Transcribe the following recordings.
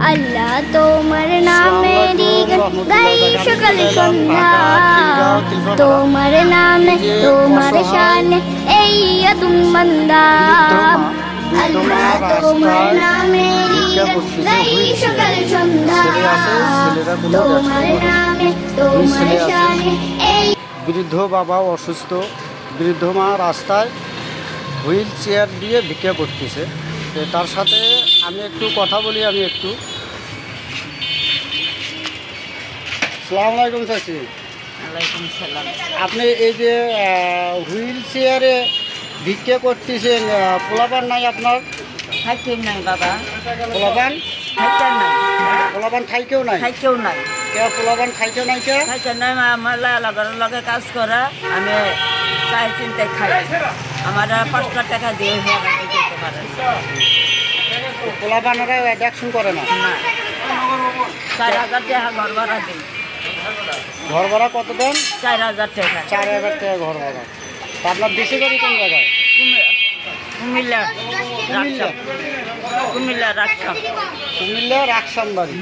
আল্লাহ তোমার নামেরই গাই সকাল সন্ধ্যা, তোমার নামে তোমার শানে এই আদম বান্দা। আল্লাহ তোমার নামেরই গাই সকাল সন্ধ্যা, তোমার নামে তোমার শানে এই। বৃদ্ধ বাবা অসুস্থ, বৃদ্ধ মা রাস্তায় হুইল চেয়ার দিয়ে ভিক্ষা করতেছে। তার সাথে আমি একটু কথা বলি। আসসালামু আলাইকুম চাচি। ওয়ালাইকুম সালাম। আপনি এই যে হুইল চেয়ারে ভিক্ষা করতেছেন, পোলাপান নাই আপনার? থাইকেও নাই বাবা, পোলাপান থাইকেও নাই, পোলাপান ঠাইকেও নাই? থাইকেও নাই, কে পোলাপান ঠাইকেও নাই? কে থাইকে নাই? আমার লগের লগে কাজ করা, আমি চাই চিন্তায় খাই। আমার 5 লাখ টাকা দিয়ে দিতে পারে পোলাপানেরা অ্যাডাকশন করে না? না, 4000 টাকা ঘর ভাড়া দিই। ঘর ভাড়া কত দেন? 4000 টাকা। 4000 টাকা ঘর ভাড়া। তা আপনার দেশে বাড়ি কোন জায়গায়? কুমিল্লা রাকসাম বাড়ি।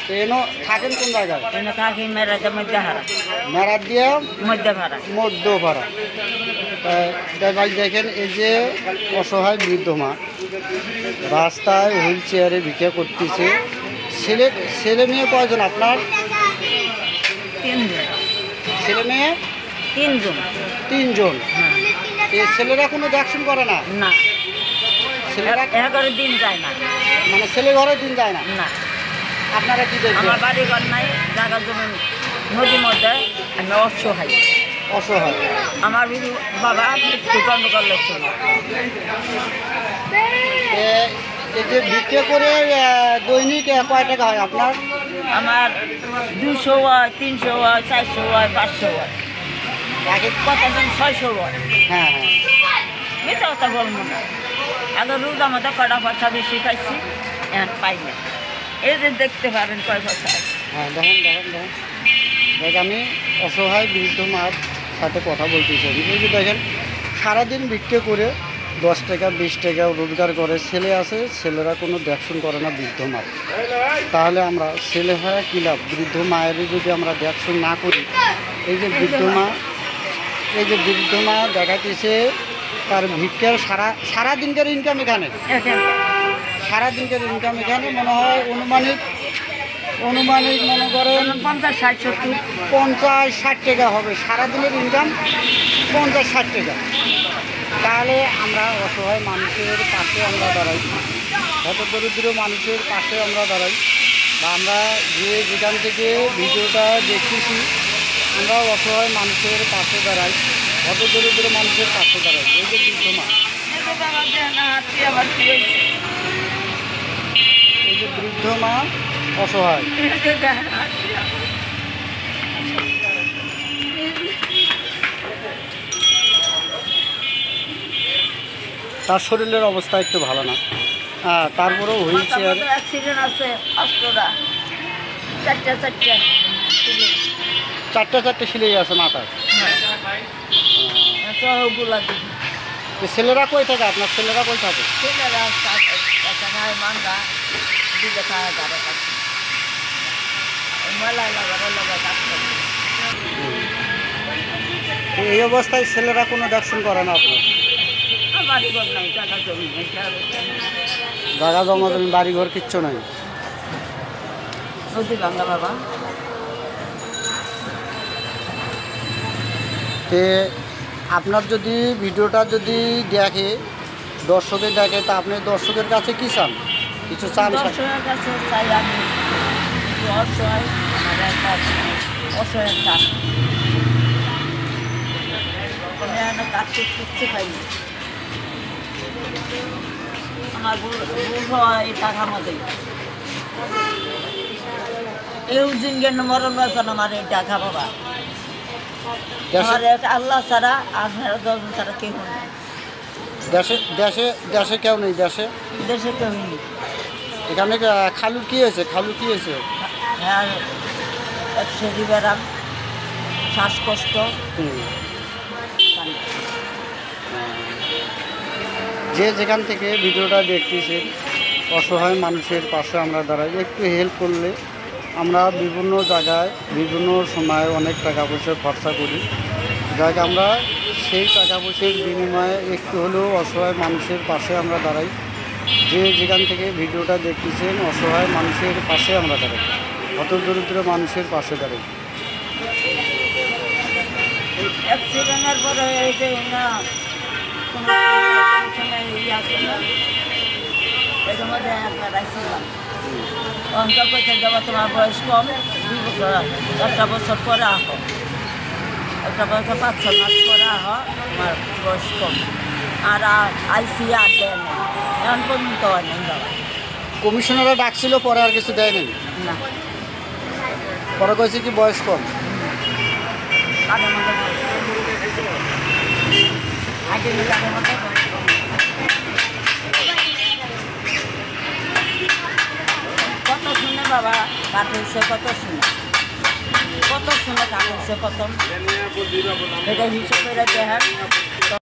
তো এনো থাকেন কোন জায়গায়? এনে থাকি মেরাজে মধ্যে হারা, মেরাদ দিয়ে মধ্যে ভাড়া। ভাই দেখেন, এই যে অসহায় বৃদ্ধ মা রাস্তায় হুইল চেয়ারে ভিক্ষা করতেছে। ছেলে মেয়ে কয়জন আপনার? 3 জন। ছেলে মেয়ে 3 জন। 3 জন। হ্যাঁ। এই ছেলেরা কোনো দেখশন করে না? না, ছেলেরা এগারো দিন যায় না। মানে ছেলে ঘরে দিন যায় না? না, আপনারা কি দেখবেন? আমার বাড়ি ঘর নাই, জায়গা জমি নদীর মধ্যে, আমি অসহায়। আমার বাবা দোকান করলেছে। এই যে বিক্রি করে দৈনিক কয় টাকা হয় আপনার? আমার 200 হয়, 300 হয়, 400 হয়, 500 হয়, কতদিন 600 হয়। হ্যাঁ। মিথ্যা কথা বলবো না। আগে রোজ আমাদের কটা পয়সা বেশি খাইছি, এখন পাই না। এই যে দেখতে পারেন কয় পয়সা আছে। হ্যাঁ, দেখেন আমি অসহায় বৃদ্ধ মার সাথে কথা বলতেছি। এই যে দেখেন, সারাদিন বিক্রি করে 10 টাকা 20 টাকা রোজগার করে। ছেলে আছে, ছেলেরা কোনো দেখশন করে না বৃদ্ধ মার। তাহলে আমরা ছেলে হয়ে কী লাভ? বৃদ্ধ মায়ের যদি আমরা দেখশন না করি, এই যে বৃদ্ধ মা দেখাতেছে তার ভিক্ষার সারাদিনকার ইনকাম এখানে, মনে হয় অনুমানিক মনে করেন 50-60 টাকা হবে সারাদিনের ইনকাম। 50-60 টাকা। তাহলে আমরা অসহায় মানুষের পাশে আমরা দাঁড়াই, হতদরিদ্র মানুষের পাশে আমরা দাঁড়াই, বা আমরা যেখান থেকে ভিডিওটা দেখতেছি, আমরা অসহায় মানুষের পাশে দাঁড়াই, হতদরিদ্র মানুষের পাশে দাঁড়াই। এই যে বৃদ্ধ মা, অসহায়। তার শরীরের অবস্থা একটু ভালো না। হ্যাঁ, তারপরেও হুইল চেয়ার। অ্যাক্সিডেন্ট আছে 8টা, 4টে সিলাই আছে মাথায়। ছেলেরা কই থাকে আপনার? ছেলেরা কই থাকে? এই অবস্থায় ছেলেরা কোনো দেখশন করে না আপনার? জায়গা জমা জমি বাড়িঘর কিচ্ছু নাই। বাবা, তে আপনার যদি ভিডিওটা যদি দর্শকের দেখে, তা আপনি দর্শকের কাছে কি চান? কিছু চান? দর্শকের কাছে চাই আমি অসহায়, আমার একটা অসহায় কাজ, কাজ করতে পাইনি। আমার এই টাকা মধ্যে এই দিন মরণ বাঁচান আমার এই টাকা বাবা। আমার আল্লাহ ছাড়া আর 10 ছাড়া কেউ নেই। দেশে কেউ নেই? দেশে কেউ নেই। এখানে খালুর কি হয়েছে? হ্যাঁ, শরীর ব্যারাম, শ্বাসকষ্ট। যে যেখান থেকে ভিডিওটা দেখতেছেন, অসহায় মানুষের পাশে আমরা দাঁড়াই। একটু হেল্প করলে আমরা বিভিন্ন জায়গায় বিভিন্ন সময় অনেক টাকা পয়সা খরচা করি, যাক আমরা সেই টাকা পয়সার বিনিময়ে একটু হলেও অসহায় মানুষের পাশে আমরা দাঁড়াই। যে যেখান থেকে ভিডিওটা দেখতেছেন অসহায় মানুষের পাশে আমরা দাঁড়াই, অত দরিদ্র মানুষের পাশে দাঁড়াই। অ্যাক্সিডেন্টের পরে এই যে না কোনো এটার মধ্যে দাঁড়াইছিলাম অন্তর করতে যাবো, তোমার বয়স কম, 2 বছর 1টা বছর পরে আহো, 1টা বছর 5-6 মাস পরে আহো, তোমার বয়স কম। আর আইসি আর দেয় না, এখন পর্যন্ত অনেক যাওয়া কমিশনাররা ডাকছিল, পরে আর কিছু দেয়নি না। পরে কয়েছে কি বয়স কম। কাদের মধ্যে আগে কাদের মধ্যে কত শুনে বাবা কাঠ হয়েছে, কত শুনে কাঠ হয়েছে, প্রথম এটা হিসেবে দেখেন